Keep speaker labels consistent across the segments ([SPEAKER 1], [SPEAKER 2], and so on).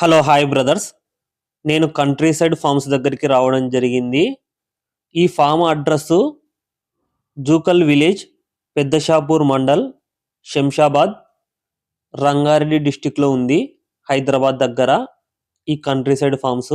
[SPEAKER 1] Hello hi brothers. నేను countryside farms దగ్గరికి రావడం జరిగింది. ఈ farm address Jukal village, Peddashapur mandal, Shamshabad, Rangareddy డిస్టిక్లో ఉంది, హైదరాబాద్ దగ్గర. ఈ కంట్రీ సైడ్ ఫార్మ్స్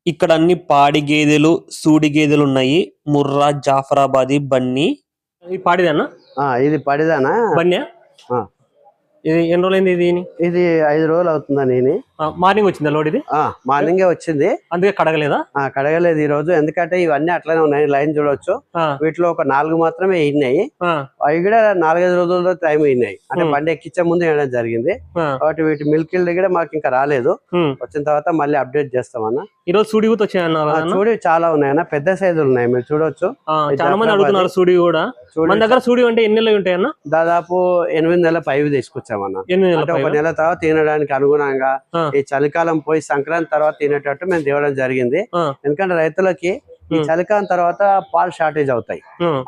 [SPEAKER 1] ఇక్కడ అన్ని పాడి గేదెలు, సూడి గేదెలు ఉన్నాయి. ముర్రా, జాఫరాబాది, బన్నీ. ఇది పాడిదన్నా?
[SPEAKER 2] ఇది పడిదానా
[SPEAKER 1] బన్యా?
[SPEAKER 2] ఆ,
[SPEAKER 1] ఇది ఎన్ని రోజులైంది?
[SPEAKER 2] ఇది 5 రోజులు అవుతుందా? నేను
[SPEAKER 1] మార్నింగ్ వచ్చిందా లోడ్? ఇది
[SPEAKER 2] మార్నింగే వచ్చింది,
[SPEAKER 1] అందుకే కడగలేదా?
[SPEAKER 2] కడగలేదు ఈ రోజు. ఎందుకంటే ఇవన్నీ అట్లనే ఉన్నాయి, లైన్ చూడొచ్చు. వీటిలో ఒక 4 మాత్రమే అయినాయి. అవి కూడా 4-5 రోజుల్లో టైం అయినాయి. అంటే బండి ఎక్కించే ముందు వేయడం జరిగింది. కాబట్టి వీటి మిల్క్ కూడా మాకు ఇంకా రాలేదు. వచ్చిన తర్వాత మళ్ళీ అప్డేట్ చేస్తామన్నా.
[SPEAKER 1] ఈ రోజు సూడి కూడా వచ్చాయన్నారు.
[SPEAKER 2] సూడి చాలా ఉన్నాయన్న, పెద్ద సైజులు ఉన్నాయి, మీరు చూడొచ్చు.
[SPEAKER 1] చాలా మంది అడుగుతున్నారు సూడి కూడా. మన దగ్గర సూడి అంటే ఎన్ని నెలలు ఉంటాయన్న?
[SPEAKER 2] దాదాపు 8 నెలల పైవి తీసుకొచ్చామన్నా. అంటే ఒక నెల తర్వాత తినడానికి అనుగుణంగా ఈ చలికాలం పోయి సంక్రాంతి తర్వాత తినేటట్టు మేము తేవడం జరిగింది. ఎందుకంటే రైతులకి ఈ చలికాలం తర్వాత పాలు షార్టేజ్ అవుతాయి.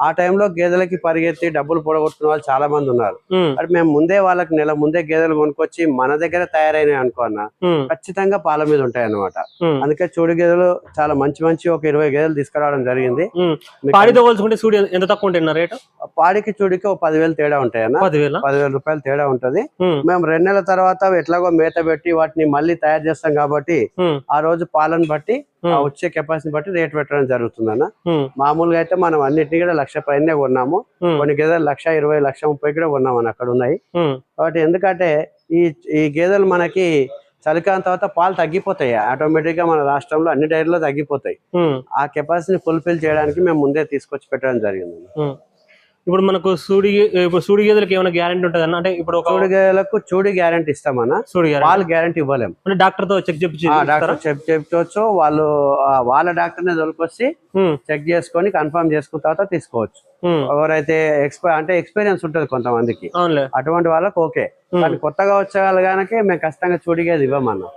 [SPEAKER 2] ఆ టైంలో గేదెలకి పరిగెత్తి డబ్బులు పొడగొట్టుకున్న వాళ్ళు చాలా మంది ఉన్నారు. అంటే మేము ముందే వాళ్ళకి నెల ముందే గేదెలు కొనుక్కొచ్చి మన దగ్గర తయారైనవి అనుకున్నా ఖచ్చితంగా పాల మీద ఉంటాయి అన్నమాట. అందుకే చూడు గేదెలు చాలా మంచి ఒక 20 గేదెలు తీసుకురావడం జరిగింది.
[SPEAKER 1] ఎంత తక్కువ ఉంటాయి రేటు?
[SPEAKER 2] పాడికి చూడికి ఒక 10,000 తేడా ఉంటాయన్న. 10,000 రూపాయలు తేడా ఉంటది. మేము 2 నెలల తర్వాత ఎట్లాగో మేత పెట్టి వాటిని మళ్ళీ తయారు చేస్తాం కాబట్టి ఆ రోజు పాలను బట్టి వచ్చే కెపాసిటీ బట్టి రేట్ పెట్టడం జరుగుతుందన్న. మామూలుగా అయితే మనం అన్నిటినీ కూడా 1,00,000 పైనే కొన్నాము. కొన్ని గేదెలు 1,20,000, 1,30,000 కూడా కొన్నామని అక్కడ ఉన్నాయి. కాబట్టి ఎందుకంటే ఈ గేదెలు మనకి చలికాలం తర్వాత పాలు తగ్గిపోతాయి ఆటోమేటిక్ గా. మన రాష్ట్రంలో అన్ని డైరీలో తగ్గిపోతాయి. ఆ కెపాసిటీని ఫుల్ఫిల్ చేయడానికి మేము ముందే తీసుకొచ్చి పెట్టడం జరిగింది.
[SPEAKER 1] ఇప్పుడు మనకు సూడి గేదెలకు ఏమైనా గ్యారంటీ ఉంటుంది అన్న? అంటే ఇప్పుడు
[SPEAKER 2] సూడి గేదెలకు చూడి గ్యారంటీ ఇస్తామన్నా, పాలు గ్యారంటీ ఇవ్వలేము.
[SPEAKER 1] అంటే డాక్టర్ తో చెక్
[SPEAKER 2] చెప్పుకోవచ్చు. వాళ్ళు వాళ్ళ డాక్టర్ ని తోలుకొచ్చి చెక్ చేసుకొని కన్ఫర్మ్ చేసుకున్న తర్వాత తీసుకోవచ్చు. ఎవరైతే ఎక్స్పీరియన్స్ ఉంటుంది కొంతమందికి, అటువంటి వాళ్ళకి ఓకే. కానీ కొత్తగా వచ్చే వాళ్ళు కనుక మేము ఖచ్చితంగా చూడి గేదె ఇవ్వమన్నా.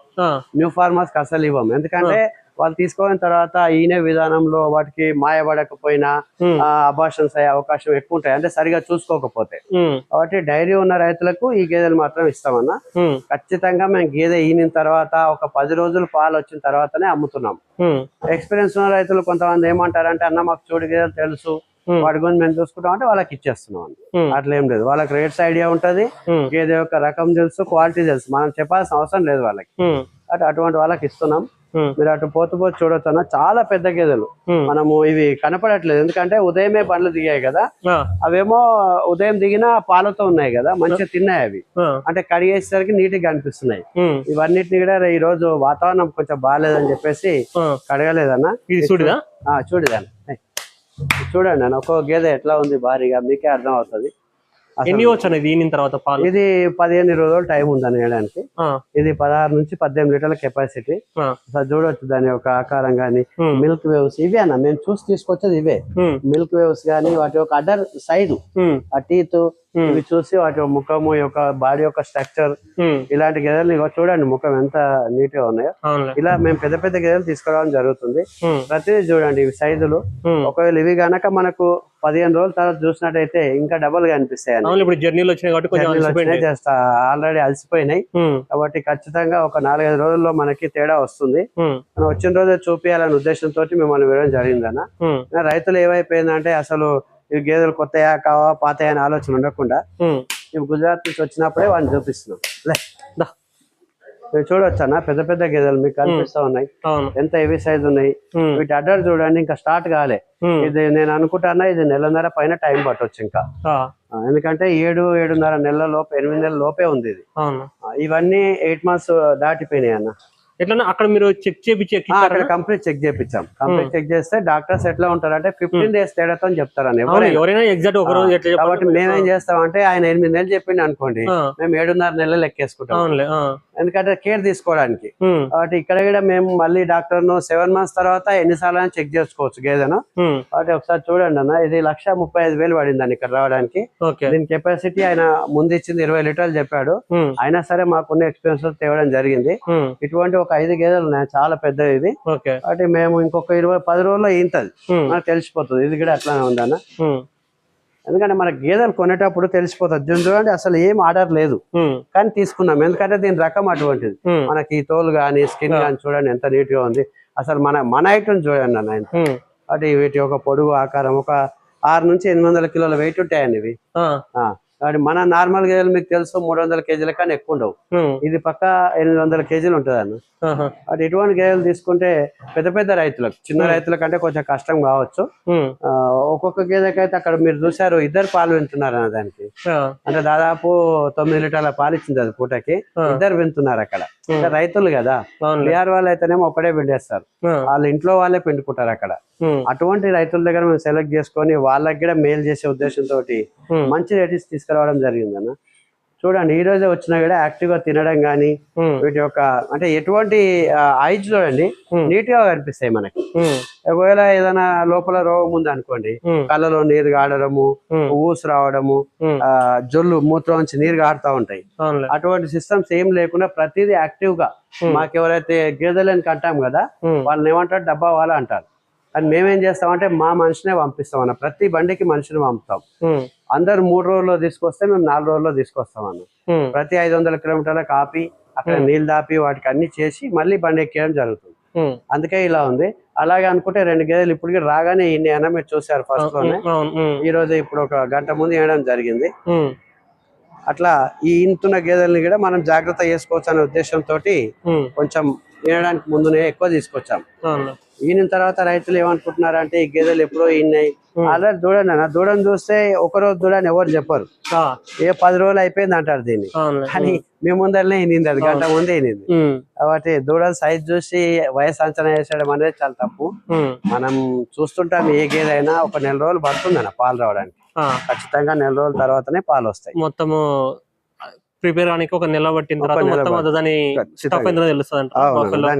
[SPEAKER 2] న్యూ ఫార్మర్స్ కి అసలు ఇవ్వము. ఎందుకంటే వాళ్ళు తీసుకోయిన తర్వాత ఈయన విధానంలో వాటికి మాయబడకపోయినా అబార్షన్స్ అయ్యే అవకాశం ఎక్కువ ఉంటాయి, అంటే సరిగా చూసుకోకపోతే. కాబట్టి డైరీ ఉన్న రైతులకు ఈ గేదెలు మాత్రం ఇస్తామన్నా. ఖచ్చితంగా మేము గేదె ఈనిన తర్వాత ఒక 10 రోజులు పాలు వచ్చిన తర్వాతనే అమ్ముతున్నాం. ఎక్స్పీరియన్స్ ఉన్న రైతులు కొంతమంది ఏమంటారంటే, అన్న మాకు చూడు గేదెలు తెలుసు, వాటి గురించి మేము చూసుకుంటాం అంటే వాళ్ళకి ఇచ్చేస్తున్నాం. అట్లా ఏం లేదు, వాళ్ళకి రేట్స్ ఐడియా ఉంటది, గేదె యొక్క రకం తెలుసు, క్వాలిటీ తెలుసు, మనం చెప్పాల్సిన అవసరం లేదు వాళ్ళకి. అటువంటి వాళ్ళకి ఇస్తున్నాం. మీరు అటు పోతూ చూడొచ్చు అన్న, చాలా పెద్ద గేదెలు. మనము ఇవి కనపడట్లేదు ఎందుకంటే ఉదయమే బండ్లు దిగాయి కదా, అవేమో ఉదయం దిగిన పాలతో ఉన్నాయి కదా, మంచిగా తిన్నాయి అవి. అంటే కడిగేసరికి నీట్ గా అనిపిస్తున్నాయి. ఇవన్నిటిని కూడా ఈ రోజు వాతావరణం కొంచెం బాగాలేదని చెప్పేసి కడగలేదన్న. చూడదన్న, చూడండి అన్న ఒక్కో గేదె ఎట్లా ఉంది భారీగా, మీకే అర్థం అవుతుంది.
[SPEAKER 1] ఎన్ని వచ్చాయి తర్వాత పాలు?
[SPEAKER 2] ఇది 15 రోజులు టైం ఉందని వేయడానికి. ఇది 16 నుంచి 18 లీటర్ల కెపాసిటీ. చూడొచ్చు దాని యొక్క ఆకారం గానీ, మిల్క్ వేవ్స్ ఇవే అన్న మేము చూసి తీసుకొచ్చేది ఇవే. మిల్క్ వేవ్స్ గానీ, వాటి యొక్క అడర్ సైజు, ఆ టీత్ ఇవి చూసి వాటి ముఖము యొక్క బాడీ యొక్క స్ట్రక్చర్, ఇలాంటి గేదెలు చూడండి ముఖం ఎంత నీట్ గా ఉన్నాయో. ఇలా మేము పెద్ద పెద్ద గేదెలు తీసుకురావడం జరుగుతుంది. ప్రతిదీ చూడండి ఇవి సైజులు. ఒకవేళ ఇవి గనక మనకు 15 రోజుల తర్వాత చూసినట్టయితే ఇంకా డబల్ గా అనిపిస్తాయి.
[SPEAKER 1] ఇప్పుడు జర్నీలు వచ్చినాయి,
[SPEAKER 2] ఆల్రెడీ అలసిపోయినాయి. కాబట్టి ఖచ్చితంగా ఒక 4-5 రోజుల్లో మనకి తేడా వస్తుంది. మనం వచ్చిన రోజే చూపించాలనే ఉద్దేశంతో మిమ్మల్ని వినడం జరిగిందన్న. రైతులు ఏమైపోయిందంటే అసలు ఇవి గేదెలు కొత్తయా కావా పాతయా అని ఆలోచన ఉండకుండా ఇవి గుజరాత్ నుంచి వచ్చినప్పుడే వాడిని చూపిస్తున్నాం. చూడొచ్చు అన్న, పెద్ద పెద్ద గేదెలు మీకు కనిపిస్తా ఉన్నాయి, ఎంత హెవీ సైజ్ ఉన్నాయి. వీటి అడ్డర్ చూడండి, ఇంకా స్టార్ట్ కాలే. ఇది నేను అనుకుంటానా ఇది 1.5 నెలల పైన టైం పట్టొచ్చు ఇంకా. ఎందుకంటే 7-7.5 నెలల లోపు, 8 నెలల లోపే ఉంది ఇది. ఇవన్నీ 8 months దాటిపోయినాయి అన్న.
[SPEAKER 1] ఎట్లా అక్కడ మీరు చెక్ చేయించి
[SPEAKER 2] కంప్లీట్ చెక్ చేయించాం. కంప్లీట్ చెక్ చేస్తే డాక్టర్స్ ఎట్లా ఉంటారంటే 15 days తేడాతో అని చెప్తారని
[SPEAKER 1] ఎవరైనా ఎగ్జాక్ట్ ఒక రోజు.
[SPEAKER 2] కాబట్టి మేమేం చేస్తామంటే ఆయన 8 నెలలు చెప్పింది అనుకోండి, మేము 7.5 నెలలు లెక్కేసుకుంటాం, ఎందుకంటే కేర్ తీసుకోవడానికి. కాబట్టి ఇక్కడ కూడా మేము మళ్ళీ డాక్టర్ ను 7 months తర్వాత ఎన్నిసార్లు చెక్ చేసుకోవచ్చు గేదెను. కాబట్టి ఒకసారి చూడండి అన్న, ఇది 1,35,000 పడిందని ఇక్కడ రావడానికి. దీని కెపాసిటీ ఆయన ముందు ఇచ్చింది 20 లీటర్లు చెప్పాడు. అయినా సరే మాకున్న ఎక్స్పీరియన్స్ తేవడం జరిగింది. ఇటువంటి ఒక 5 గేదెలు ఉన్నాయి, చాలా పెద్దది ఇది. కాబట్టి మేము ఇంకొక 10 రోజుల్లో ఈంతది మనకు తెలిసిపోతుంది. ఇది కూడా అట్లానే ఉందన్న. ఎందుకంటే మన గేదెలు కొనేటప్పుడు తెలిసిపోతుంది. చూడండి అసలు ఏం ఆర్డర్ లేదు కానీ తీసుకున్నాం, ఎందుకంటే దీని రకం అటువంటిది. మనకి తోలు కానీ స్కిన్ కానీ చూడండి ఎంత నీట్ గా ఉంది. అసలు మన ఐటమ్ చూడండి అన్న అంటే వీటి యొక్క పొడుగు ఆకారం ఒక 6 నుంచి 800 కిలోల వెయిట్ ఉంటాయండి ఇవి. కాబట్టి మన నార్మల్ గేదెలు మీకు తెలుసు 300 కేజీల కన్నా ఎక్కువ ఉండవు. ఇది పక్క 800 కేజీలు ఉంటుంది అన్న. అది ఇటువంటి గేదెలు తీసుకుంటే పెద్ద పెద్ద రైతులకు, చిన్న రైతుల కంటే కొంచెం కష్టం కావచ్చు. ఒక్కొక్క గేదెకైతే అక్కడ మీరు చూసారు 2 పాలు వింటున్నారు అన్న దానికి. అంటే దాదాపు 9 లీటర్ల పాలు ఇచ్చింది అది పూటకి. 2 వింటున్నారు అక్కడ. రైతులు కదా, బీఆర్ వాళ్ళు అయితేనేమో ఒకటే పిండేస్తారు, వాళ్ళు ఇంట్లో వాళ్ళే పిండుకుంటారు అక్కడ. అటువంటి రైతుల దగ్గర మేము సెలెక్ట్ చేసుకొని వాళ్ళకి కూడా మేలు చేసే ఉద్దేశంతో మంచి రేటింగ్స్ తీసుకురావడం జరిగింది అన్న. చూడండి ఈ రోజే వచ్చినా కూడా యాక్టివ్ గా తినడం గానీ, వీటి యొక్క అంటే ఎటువంటి ఐజ్ చూడండి నీట్ గా కనిపిస్తాయి మనకి. ఒకవేళ ఏదైనా లోపల రోగం ఉంది అనుకోండి, కళ్ళలో నీరు గాడడము, ఊసు రావడము, జొల్లు మూత్రం నుంచి నీరు గాడుతూ ఉంటాయి. అటువంటి సిస్టమ్స్ ఏం లేకుండా ప్రతిదీ యాక్టివ్ గా, మాకెవరైతే గేదెలని కంటాం కదా వాళ్ళని ఏమంటారు డబ్బా వాళ్ళ అంటారు. అని మేమేం చేస్తామంటే మా మనిషినే పంపిస్తాం అన్న. ప్రతి బండికి మనిషిని పంపుతాం. అందరు 3 రోజుల్లో తీసుకొస్తే మేము 4 రోజుల్లో తీసుకొస్తాం అన్న. ప్రతి 500 కిలోమీటర్లకు ఆపి అక్కడ నీళ్ళు దాపి వాటికి అన్ని చేసి మళ్ళీ బండి ఎక్కేయడం జరుగుతుంది. అందుకే ఇలా ఉంది. అలాగే అనుకుంటే 2 గేదెలు ఇప్పటికి రాగానే ఇన్ని అన్న మీరు చూసారు ఫస్ట్ లోనే. ఈ రోజు ఇప్పుడు ఒక గంట ముందు వేయడం జరిగింది. అట్లా ఈ ఇంతున్న గేదెల్ని కూడా మనం జాగ్రత్త చేసుకోవచ్చు అనే ఉద్దేశంతో కొంచెం ఈనడానికి ముందునే ఎక్కువ తీసుకొచ్చాం. ఈయన తర్వాత రైతులు ఏమనుకుంటున్నారంటే ఈ గేదెలు ఎప్పుడో ఈనాయి. ఆల్రెడీ దూడని అన్న, దూడని చూస్తే ఒక రోజు దూడని ఎవరు చెప్పరు, 10 రోజులు అయిపోయింది అంటారు దీన్ని. కానీ మేము ముందరనే ఈనింది, అది గంట ముందే ఈనింది. కాబట్టి దూడల సైజ్ చూసి వయసు అంచనా వేసడం అనేది చాలా తప్పు. మనం చూస్తుంటాం ఏ గేదె అయినా ఒక 4 రోజులు పడుతుంది అన్న పాలు రావడానికి. ఖచ్చితంగా 4 రోజుల తర్వాతనే పాలు వస్తాయి.
[SPEAKER 1] మొత్తము ప్రిపేర్ అవడానికి ఒక నెల పట్టిన తర్వాత దాని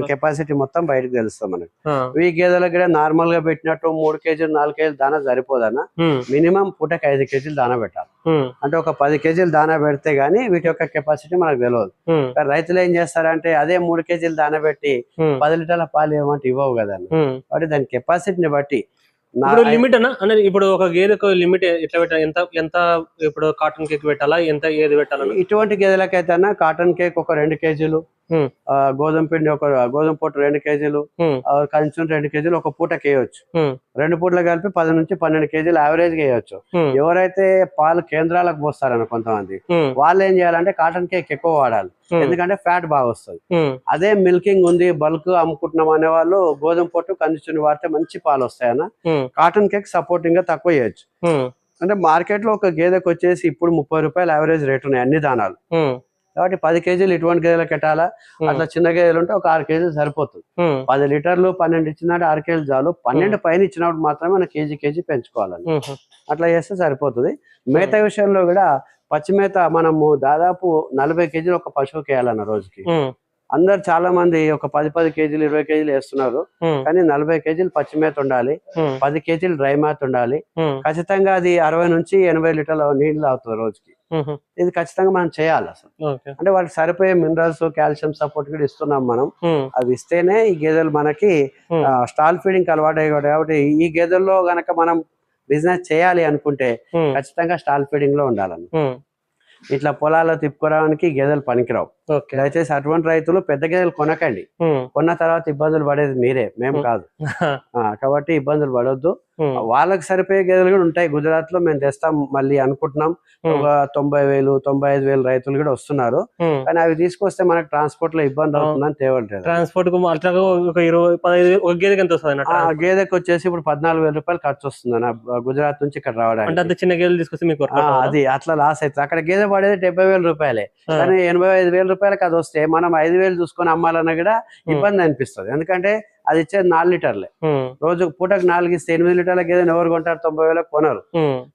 [SPEAKER 2] కెపాసిటీ మొత్తం బయటకు తెలుస్తాం మనకి. ఈ గేదెలకు కూడా నార్మల్ గా పెట్టినట్టు 3 కేజీలు 4 కేజీలు దానా సరిపోదన్న. మినిమం పూటకి 5 కేజీలు దానా పెట్టాలి. అంటే ఒక 10 కేజీలు దానా పెడితే గానీ వీటి యొక్క కెపాసిటీ మనకు తెలియదు. రైతులు ఏం చేస్తారంటే అదే 3 కేజీలు దానా పెట్టి 10 లీటర్ల పాలు ఏమంటే ఇవ్వవు కదా. కాబట్టి దాని కెపాసిటీని బట్టి
[SPEAKER 1] లిమిట్ అన్న అనేది. ఇప్పుడు ఒక గేదెకు లిమిట్ ఎట్లా పెట్టాలి? ఎంత ఇప్పుడు కాటన్ కేక్ పెట్టాలా, ఎంత ఏది పెట్టాలి?
[SPEAKER 2] ఇటువంటి గేదెలకైతే అన్న కాటన్ కేక్ ఒక 2 కేజీలు, గోధుమ పిండి ఒక గోధుమ పొట్టు 2 కేజీలు, కంచం 2 కేజీలు ఒక పూటకి వేయవచ్చు. 2 పూటలు కలిపి 10 నుంచి 12 కేజీలు యావరేజ్ గా వేయవచ్చు. ఎవరైతే పాలు కేంద్రాలకు పోస్తారన్న కొంతమంది వాళ్ళు ఏం చేయాలంటే కాటన్ కేక్ ఎక్కువ వాడాలి, ఎందుకంటే ఫ్యాట్ బాగా వస్తుంది. అదే మిల్కింగ్ ఉంది బల్క్ అమ్ముకుంటున్నాం అనే వాళ్ళు గోధుమ పొట్టు కందిచుని వాడితే మంచి పాలు వస్తాయన్న. కాటన్ కేక్ సపోర్టింగ్ గా తక్కువ చేయొచ్చు. అంటే మార్కెట్ లో ఒక గేదెకి వచ్చేసి ఇప్పుడు 30 రూపాయలు యావరేజ్ రేట్ ఉన్నాయి అన్ని దానాలు. కాబట్టి 10 కేజీలు ఇటువంటి గేదెలకు పెట్టాలా. అట్లా చిన్న గేదెలు ఉంటే ఒక 6 కేజీలు సరిపోతుంది. 10 లీటర్లు 12 ఇచ్చినట్టు 6 కేజీలు చాలు. 12 పైన ఇచ్చినప్పుడు మాత్రమే మనం కేజీ పెంచుకోవాలని. అట్లా చేస్తే సరిపోతుంది. మేత విషయంలో కూడా పచ్చి మేత మనము దాదాపు 40 కేజీలు ఒక పశువుకి వేయాలన్న రోజుకి. అందరు చాలా మంది ఒక 10 కేజీలు 20 కేజీలు వేస్తున్నారు. కానీ 40 కేజీలు పచ్చి మేత ఉండాలి, 10 కేజీలు డ్రై మేత ఉండాలి. ఖచ్చితంగా అది 60 నుంచి 80 లీటర్ల నీళ్లు తాగుతుంది రోజుకి. ఇది ఖచ్చితంగా మనం చేయాలి అసలు. అంటే వాళ్ళకి సరిపోయే మినరల్స్ కాల్షియం సపోర్ట్ కూడా ఇస్తున్నాం మనం. అవి ఇస్తేనే ఈ గేదెలు మనకి స్టాల్ ఫీడింగ్ అలవాటు అయ్యాడు. కాబట్టి ఈ గేదెల్లో గనక మనం బిజినెస్ చేయాలి అనుకుంటే ఖచ్చితంగా స్టాల్ ఫీడింగ్ లో ఉండాలని. ఇట్లా పొలాల్లో తిప్పుకోవడానికి గేదెలు పనికిరావు. దయచేసి అటువంటి రైతులు పెద్ద గేదెలు కొనకండి. కొన్న తర్వాత ఇబ్బందులు పడేది మీరే, మేము కాదు. కాబట్టి ఇబ్బందులు పడొద్దు. వాళ్ళకి సరిపోయే గేదెలు కూడా ఉంటాయి. గుజరాత్ లో మేము తెస్తాం మళ్ళీ అనుకుంటున్నాం. ఒక 90,000 95,000 రైతులు కూడా వస్తున్నారు. కానీ అవి తీసుకొస్తే మనకి ట్రాన్స్పోర్ట్ లో ఇబ్బంది అవుతుందని తేవట్లేదు.
[SPEAKER 1] ట్రాన్స్పోర్ట్ ఒక 20-15,000 ఒక గేదెకి ఎంత వస్తుంది?
[SPEAKER 2] గేదెకి వచ్చేసి ఇప్పుడు 14,000 రూపాయలు ఖర్చు వస్తుంది అన్న గుజరాత్ నుంచి ఇక్కడ రావడానికి.
[SPEAKER 1] అంటే చిన్న గేదెలు తీసుకొస్తే మీకు
[SPEAKER 2] అది అట్లా లాస్ అవుతుంది. అక్కడ గేదె పడేది 70,000 రూపాయలే, కానీ 85,000 రూపాయలకి అది వస్తే మనం 5,000 చూసుకొని అమ్మాలన్నా కూడా ఇబ్బంది అనిపిస్తుంది. ఎందుకంటే అది ఇచ్చేది 4 లీటర్లే. రోజు పూటకు 4 ఇస్తే 8 లీటర్ల గేదెని ఎవరు కొంటారు? 90,000 కొనరు.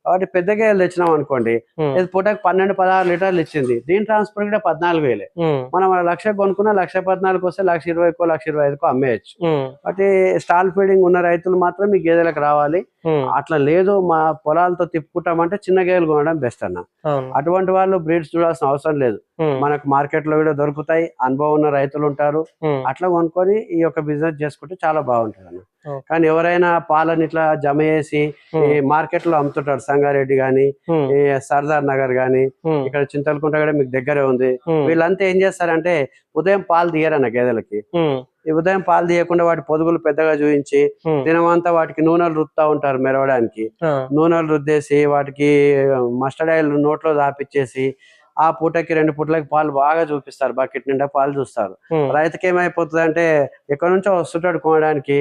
[SPEAKER 2] కాబట్టి పెద్ద గేదెలు తెచ్చినాం అనుకోండి, ఇది పూటకు 12-16 లీటర్లు ఇచ్చింది. దీని ట్రాన్స్పోర్ట్ కూడా 14,000. మనం 1,00,000 కొనుక్కున్నా 1,14,000 వస్తే 1,20,000 1,25,000 అమ్మేయచ్చు. కాబట్టి స్టాల్ ఫీడింగ్ ఉన్న రైతులు మాత్రం ఈ గేదెలకు రావాలి. అట్లా లేదు మా పొలాలతో తిప్పుకుంటామంటే చిన్న గేదెలు కొనడం బెస్ట్ అన్న. అటువంటి వాళ్ళు బ్రీడ్స్ చూడాల్సిన అవసరం లేదు, మనకు మార్కెట్ లో కూడా దొరుకుతాయి, అనుభవం ఉన్న రైతులు ఉంటారు, అట్లా కొనుక్కొని ఈ యొక్క బిజినెస్ చేసుకుంటే చాలా బాగుంటుంది అన్న. కానీ ఎవరైనా పాలని ఇట్లా జమ చేసి ఈ మార్కెట్ లో అమ్ముతుంటారు, సంగారెడ్డి గాని ఈ సర్దార్ నగర్ గాని ఇక్కడ చింతలకుంట కూడా మీకు దగ్గరే ఉంది, వీళ్ళంతా ఏం చేస్తారంటే ఉదయం పాలు తీయరన్న గేదెలకి. ఈ ఉదయం పాలు తీయకుండా వాటి పొదుగులు పెద్దగా చూపించి దినమంతా వాటికి నూనెలు రుద్దుతా ఉంటారు మెరవడానికి. నూనెలు రుద్దేసి వాటికి మస్టర్డ్ ఆయిల్ నోట్లో దాపిచ్చేసి ఆ పూటకి 2 పూటలకి పాలు బాగా చూపిస్తారు, బకెట్ నిండా పాలు చూస్తారు. రైతుకి ఏమైపోతుంది అంటే ఎక్కడి నుంచో వస్తుంటాడు కొనడానికి,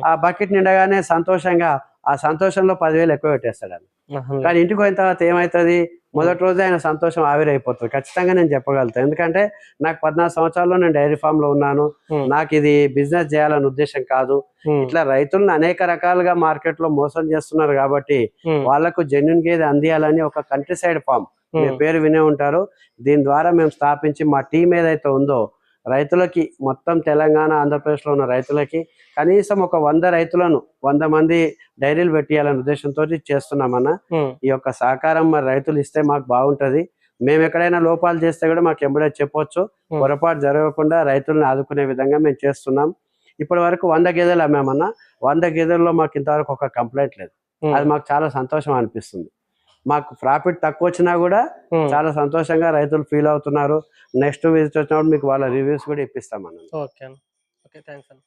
[SPEAKER 2] ఆ బకెట్ నిండగానే సంతోషంగా ఆ సంతోషంలో 10,000 ఎక్కువ పెట్టేస్తాడు. కానీ ఇంటికి పోయిన తర్వాత ఏమైతుంది, మొదటి రోజే ఆయన సంతోషం ఆవిరైపోతుంది. ఖచ్చితంగా నేను చెప్పగలుగుతాను, ఎందుకంటే నాకు 14 సంవత్సరాల్లో నేను డైరీ ఫామ్ లో ఉన్నాను, నాకు ఇది బిజినెస్ చేయాలనే ఉద్దేశం కాదు. ఇట్లా రైతులను అనేక రకాలుగా మార్కెట్ లో మోసం చేస్తున్నారు కాబట్టి వాళ్ళకు జెన్యున్ గేదె అందియాలని ఒక కంట్రీ సైడ్ ఫామ్ మీ పేరు వినే ఉంటారు, దీని ద్వారా మేము స్థాపించి మా టీం ఏదైతే ఉందో రైతులకి మొత్తం తెలంగాణ ఆంధ్రప్రదేశ్ లో ఉన్న రైతులకి కనీసం ఒక 100 రైతులను 100 మంది డైరీలు పెట్టియాలనే ఉద్దేశంతో చేస్తున్నామన్న. ఈ యొక్క సహకారం మరి రైతులు ఇస్తే మాకు బాగుంటది, మేము ఎక్కడైనా లోపాలు చేస్తే కూడా మాకు ఎంబడే చెప్పొచ్చు, పొరపాటు జరగకుండా రైతులను ఆదుకునే విధంగా మేము చేస్తున్నాం. ఇప్పటి వరకు 100 గేదెలు అమ్మామన్నా, 100 గేదెల్లో మాకు ఇంతవరకు ఒక కంప్లైంట్ లేదు, అది మాకు చాలా సంతోషం అనిపిస్తుంది. మాకు ప్రాఫిట్ తక్కువ వచ్చినా కూడా చాలా సంతోషంగా రైతులు ఫీల్ అవుతున్నారు. నెక్స్ట్ విజిట్ వచ్చినప్పుడు మీకు వాళ్ళ రివ్యూస్ కూడా ఇప్పిస్తామన్నా.
[SPEAKER 1] ఓకే, థ్యాంక్స్ అన్న.